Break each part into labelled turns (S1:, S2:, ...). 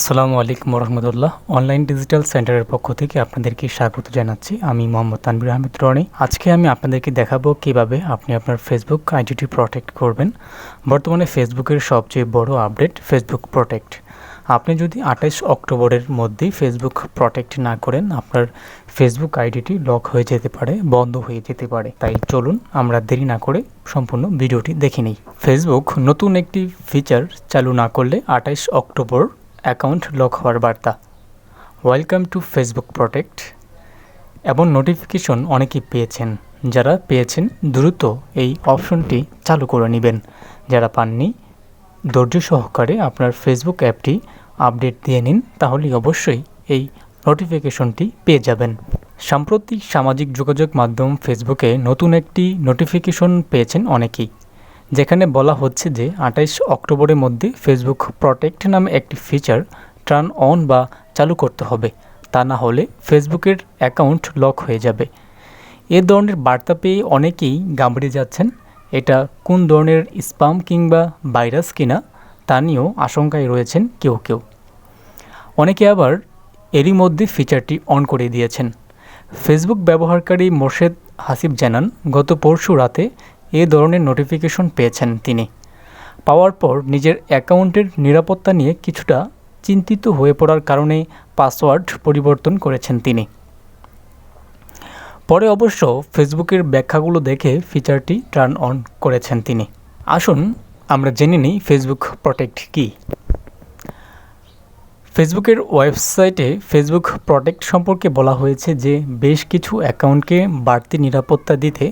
S1: আসসালামু আলাইকুম রহমতুল্লাহ। Online digital সেন্টারের পক্ষ থেকে আপনাদেরকে স্বাগত জানাচ্ছি। আমি মোহাম্মদ তানভীর আহমেদ রনি। আজকে আমি আপনাদেরকে দেখাবো কিভাবে আপনি আপনার ফেসবুক আইডিটি প্রোটেক্ট করবেন। বর্তমানে ফেসবুকের সবচেয়ে বড় আপডেট ফেসবুক প্রোটেক্ট। আপনি যদি 28 অক্টোবরের মধ্যেই ফেসবুক প্রোটেক্ট না করেন, আপনার ফেসবুক আইডিটি লক হয়ে যেতে পারে, বন্ধ হয়ে যেতে পারে। তাই চলুন আমরা দেরি না করে সম্পূর্ণ ভিডিওটি দেখে নিই। ফেসবুক নতুন একটি ফিচার চালু না করলে 28 অক্টোবর অ্যাকাউন্ট লক হওয়ার বার্তা। Welcome to Facebook protect. এমন নোটিফিকেশন অনেকেই পেয়েছেন। যারা পেয়েছেন দ্রুত এই অপশনটি চালু করে নেবেন। যারা পাননি, ধৈর্য সহকারে আপনার ফেসবুক অ্যাপটি আপডেট দিয়ে নিন, তাহলেই অবশ্যই এই নোটিফিকেশনটি পেয়ে যাবেন। সাম্প্রতিক সামাজিক যোগাযোগ মাধ্যম ফেসবুকে নতুন একটি নোটিফিকেশন পেয়েছেন অনেকেই, যেখানে বলা হচ্ছে যে 28 অক্টোবরের মধ্যে ফেসবুক প্রোটেক্ট নামে একটি ফিচার টার্ন অন বা চালু করতে হবে, তা না হলে ফেসবুকের অ্যাকাউন্ট লক হয়ে যাবে। এ ধরনের বার্তা পেয়ে অনেকেই ঘাবড়ে যাচ্ছেন। এটা কোন ধরনের স্প্যাম কিংবা ভাইরাস কিনা তা নিয়েও আশঙ্কায় রয়েছেন কেউ কেউ। অনেকে আবার এরই মধ্যে ফিচারটি অন করে দিয়েছেন। ফেসবুক ব্যবহারকারী মোর্শেদ হাসিব জানান, গত পরশু রাতে এ ধরনের নোটিফিকেশন পেয়েছেন তিনি। পাওয়ার পর নিজের অ্যাকাউন্টের নিরাপত্তা নিয়ে কিছুটা চিন্তিত হয়ে পড়ার কারণে পাসওয়ার্ড পরিবর্তন করেছেন তিনি। পরে অবশ্য ফেসবুকের ব্যাখ্যাগুলো দেখে ফিচারটি টার্ন অন করেছেন তিনি। আসুন আমরা জেনে নিই ফেসবুক প্রোটেক্ট কী। ফেসবুকের ওয়েবসাইটে ফেসবুক প্রোটেক্ট সম্পর্কে বলা হয়েছে যে বেশ কিছু অ্যাকাউন্টকে বাড়তি নিরাপত্তা দিতে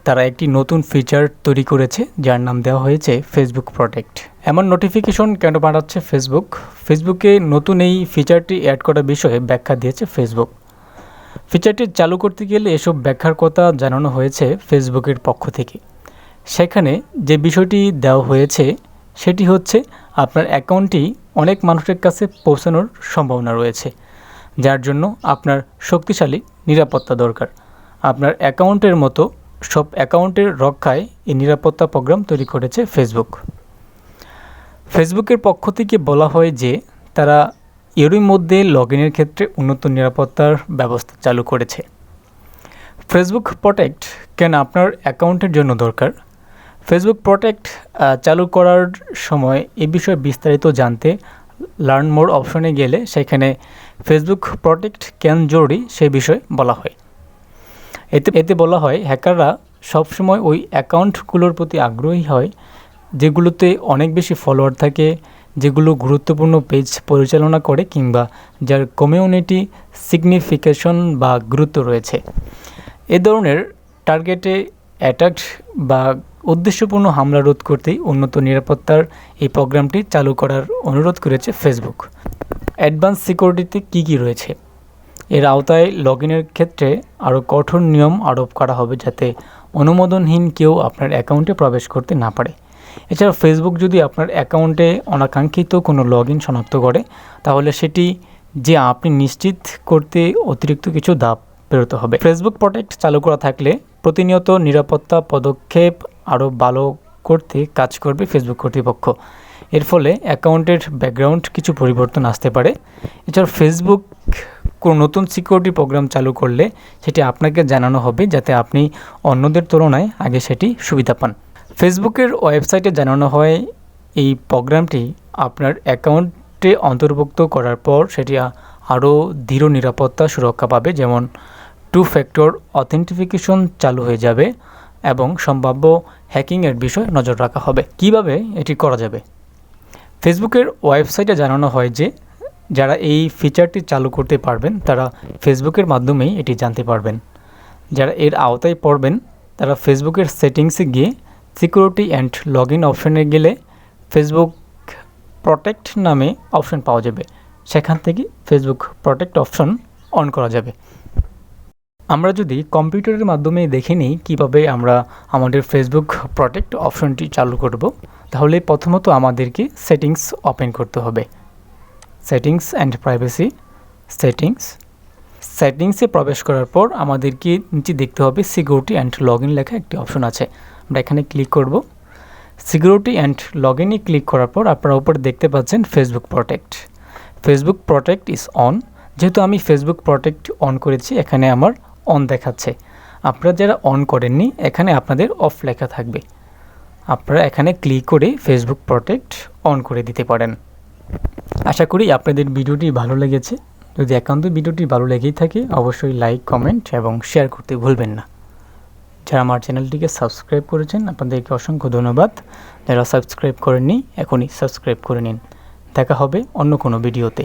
S1: তারা একটি নতুন ফিচার তৈরি করেছে, যার নাম দেওয়া হয়েছে ফেসবুক প্রোটেক্ট। এমন নোটিফিকেশন কেন পাঠাচ্ছে ফেসবুক? ফেসবুকে নতুন এই ফিচারটি অ্যাড করার বিষয়ে ব্যাখ্যা দিয়েছে ফেসবুক। ফিচারটি চালু করতে গেলে এসব ব্যাখ্যার কথা জানানো হয়েছে ফেসবুকের পক্ষ থেকে। সেখানে যে বিষয়টি দেওয়া হয়েছে সেটি হচ্ছে, আপনার অ্যাকাউন্টটি অনেক মানুষের কাছে পৌঁছানোর সম্ভাবনা রয়েছে, যার জন্য আপনার শক্তিশালী নিরাপত্তা দরকার। আপনার অ্যাকাউন্টের মতো সব অ্যাকাউন্টের রক্ষায় এই নিরাপত্তা প্রোগ্রাম তৈরি করেছে ফেসবুক। ফেসবুকের পক্ষ থেকে বলা হয় যে তারা এরই মধ্যে লগইনের ক্ষেত্রে উন্নত নিরাপত্তার ব্যবস্থা চালু করেছে। ফেসবুক প্রোটেক্ট কেন আপনার অ্যাকাউন্টের জন্য দরকার? ফেসবুক প্রোটেক্ট চালু করার সময় এ বিষয়ে বিস্তারিত জানতে লার্ন মোর অপশনে গেলে সেখানে ফেসবুক প্রোটেক্ট কেন জরুরি সে বিষয়ে বলা হয়। এতে বলা হয়, হ্যাকাররা সবসময় ওই অ্যাকাউন্টগুলোর প্রতি আগ্রহী হয় যেগুলোতে অনেক বেশি ফলোয়ার থাকে, যেগুলো গুরুত্বপূর্ণ পেজ পরিচালনা করে কিংবা যার কমিউনিটি সিগনিফিকেশন বা গুরুত্ব রয়েছে। এ ধরনের টার্গেটে অ্যাটাক বা উদ্দেশ্যপূর্ণ হামলা রোধ করতেই উন্নত নিরাপত্তার এই প্রোগ্রামটি চালু করার অনুরোধ করেছে ফেসবুক। অ্যাডভান্স সিকিউরিটিতে কী কী রয়েছে? এর আওতায় লগইনের ক্ষেত্রে আরও কঠোর নিয়ম আরোপ করা হবে, যাতে অনুমোদনহীন কেউ আপনার অ্যাকাউন্টে প্রবেশ করতে না পারে। এছাড়া ফেসবুক যদি আপনার অ্যাকাউন্টে অনাকাঙ্ক্ষিত কোনো লগইন শনাক্ত করে, তাহলে সেটি যে আপনি নিশ্চিত করতে অতিরিক্ত কিছু ধাপ বেরোতে হবে। ফেসবুক প্রোটেক্ট চালু করা থাকলে প্রতিনিয়ত নিরাপত্তা পদক্ষেপ আরও ভালো করতে কাজ করবে ফেসবুক কর্তৃপক্ষ। এর ফলে অ্যাকাউন্টের ব্যাকগ্রাউন্ড কিছু পরিবর্তন আসতে পারে। এছাড়া ফেসবুক কোনো নতুন সিকিউরিটি প্রোগ্রাম চালু করলে সেটি আপনাকে জানানো হবে, যাতে আপনি অন্যদের তুলনায় আগে সেটি সুবিধা পান। ফেসবুকের ওয়েবসাইটে জানানো হয়, এই প্রোগ্রামটি আপনার অ্যাকাউন্টে অন্তর্ভুক্ত করার পর সেটি আরও দৃঢ় নিরাপত্তা সুরক্ষা পাবে, যেমন 2 ফ্যাক্টর অথেন্টিফিকেশন চালু হয়ে যাবে এবং সম্ভাব্য হ্যাকিংয়ের বিষয়ে নজর রাখা হবে। কিভাবে এটি করা যাবে? ফেসবুকের ওয়েবসাইটে জানানো হয় যে যারা এই ফিচারটি চালু করতে পারবেন তারা ফেসবুকের মাধ্যমেই এটি জানতে পারবেন। যারা এর আওতায় পড়বেন তারা ফেসবুকের সেটিংসে গিয়ে সিকিউরিটি অ্যান্ড লগইন অপশনে গেলে ফেসবুক প্রোটেক্ট নামে অপশন পাওয়া যাবে। সেখান থেকে ফেসবুক প্রোটেক্ট অপশন অন করা যাবে। আমরা যদি কম্পিউটারের মাধ্যমে দেখে নিই কীভাবে আমরা আমাদের ফেসবুক প্রোটেক্ট অপশনটি চালু করব, তাহলে প্রথমত আমাদেরকে সেটিংস ওপেন করতে হবে। সেটিংস অ্যান্ড প্রাইভেসি, সেটিংসে প্রবেশ করার পর আমাদেরকে নিচে দেখতে হবে সিকিউরিটি অ্যান্ড লগইন লেখা একটি অপশন আছে। আমরা এখানে ক্লিক করব। সিকিউরিটি অ্যান্ড লগইনে ক্লিক করার পর আপনারা উপরে দেখতে পাচ্ছেন Facebook protect. Facebook protect is on. যেহেতু আমি ফেসবুক প্রটেক্ট অন করেছি, এখানে আমার অন দেখাচ্ছে। আপনারা যারা অন করেননি, এখানে আপনাদের অফ লেখা থাকবে। আপনারা এখানে ক্লিক করে ফেসবুক প্রটেক্ট অন করে দিতে পারেন। আশা করি আপনাদের ভিডিওটি ভালো লেগেছে। যদি একান্ত ভিডিওটি ভালো লেগেই থাকে, অবশ্যই লাইক, কমেন্ট এবং শেয়ার করতে ভুলবেন না। যারা আমার চ্যানেলটিকে সাবস্ক্রাইব করেছেন, আপনাদেরকে অসংখ্য ধন্যবাদ। যারা সাবস্ক্রাইব করেননি, এখনই সাবস্ক্রাইব করে নিন। দেখা হবে অন্য কোনো ভিডিওতে।